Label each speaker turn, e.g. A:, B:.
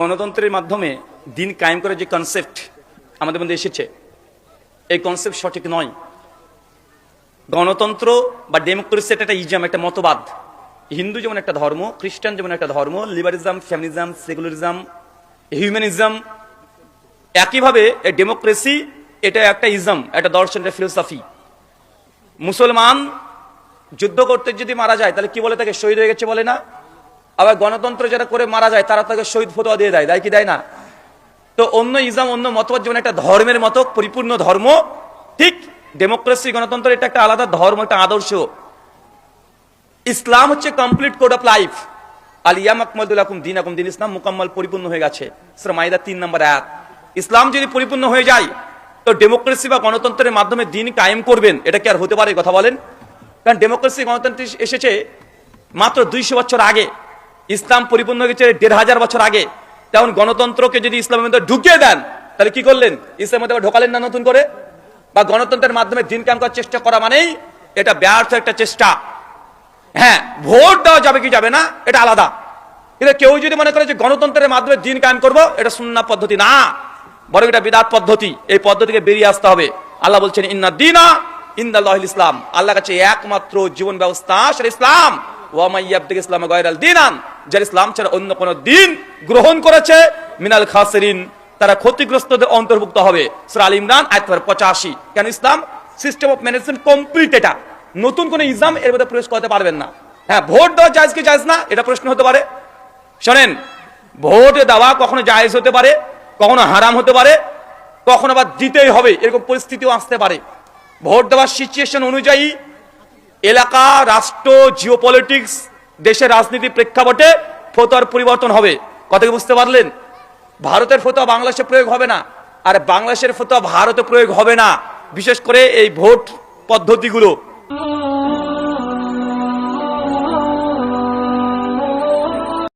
A: গণতন্ত্রের মাধ্যমে দিন কায়েম করার যে কনসেপ্ট আমাদের মধ্যে এসেছে, এই কনসেপ্ট সঠিক নয়। গণতন্ত্র বা ডেমোক্রেসি একটা ইজম, একটা মতবাদ। হিন্দু যেমন একটা ধর্ম, খ্রিস্টান যেমন একটা ধর্ম, লিবারিজম, ফেমিনিজম, সেকুলারিজম, হিউম্যানিজম, একইভাবে এই ডেমোক্রেসি এটা একটা ইজম, একটা দর্শন, একটা ফিলোসফি। মুসলমান যুদ্ধ করতে যদি মারা যায় তাহলে কি বলে? তাকে শহীদ হয়ে গেছে বলে না? আবার গণতন্ত্র যারা করে মারা যায় তারা তাকে শহীদ ফতোয়া দিয়ে দেয়, দেয় কি দেয় না? তো অন্য ইজম, অন্য মতবাদ যেমন একটা ধর্মের মতো পরিপূর্ণ ধর্ম, ঠিক ডেমোক্রেসি, গণতন্ত্র এটা একটা আলাদা ধর্ম, একটা আদর্শ। ইসলাম হচ্ছে কমপ্লিট কোড অফ লাইফ। আলিয়াম আকমালতু লাকুম দীনাকুম, দিন ইসলাম মুকাম্মাল, পরিপূর্ণ হয়ে গেছে। সূরা মাইদা 3 নম্বর আয়াত। ইসলাম যদি পরিপূর্ণ হয়ে যায় তো ডেমোক্রেসি বা গণতন্ত্রের মাধ্যমে দিন কায়েম করবেন, এটা কি আর হতে পারে? কথা বলেন। কারণ ডেমোক্রেসি, গণতন্ত্র এসেছে মাত্র 200 বছর আগে, ইসলাম পরিপূর্ণ হয়ে গেছে 1500 বছর আগে। তেমন গণতন্ত্রকে যদি ইসলামের মধ্যে ঢুকিয়ে দেন তাহলে কি করলেন? ইসলামের মধ্যে ঢোকালেন না নতুন করে? বা গণতন্ত্রের মাধ্যমে দিন কায়েম করার চেষ্টা করা মানেই এটা ব্যর্থ একটা চেষ্টা। হ্যাঁ, ভোট দেওয়া যাবে কি যাবে না এটা আলাদা, কিন্তু কেউ যদি মনে করে যে গণতন্ত্রের মাধ্যমে দিন কায়েম করবো, এটা সুন্নাহ পদ্ধতি না, বরং এটা বিদআত পদ্ধতি। এই পদ্ধতিকে বেরিয়ে আসতে হবে। আল্লাহ বলছেন ইন্না দীনা ইনদাল্লাহিল ইসলাম, আল্লাহর কাছে একমাত্র জীবন ব্যবস্থা সেটা ইসলাম। ওয়া মান ইয়াবতাগি ইসলামা গায়রাল দীনান, যারা ইসলাম ছাড়া অন্য কোন দিন গ্রহণ করেছে, মিনাল খাসিরিন, তারা ক্ষতিগ্রস্তদের অন্তর্ভুক্ত হবে। সূরা আল ইমরান আয়াত 85। কেন? ইসলাম সিস্টেম অফ ম্যানেজমেন্ট কমপ্লিট। এটা নতুন কোন ইসলাম এর মধ্যে প্রবেশ করতে পারবেন না। হ্যাঁ, ভোট দেওয়া জায়েজ কি জায়েজ না এটা প্রশ্ন হতে পারে। শোনেন, ভোট দেওয়া কখনো জায়েজ হতে পারে, কখনো হারাম হতে পারে, কখনো আবার দিতেই হবে এরকম পরিস্থিতিও আসতে পারে। ভোট দেওয়ার সিচুয়েশন অনুযায়ী এলাকা, রাষ্ট্র, জিওপলিটিক্স, দেশের রাজনীতির প্রেক্ষাপটে ফতোয়ার পরিবর্তন হবে। কথা কি বুঝতে পারলেন? ভারতের ফতোয়া বাংলাদেশে প্রয়োগ হবে না, আর বাংলাদেশের ফতোয়া ভারতে প্রয়োগ হবে না। বিশেষ করে এই ভোট পদ্ধতিগুলো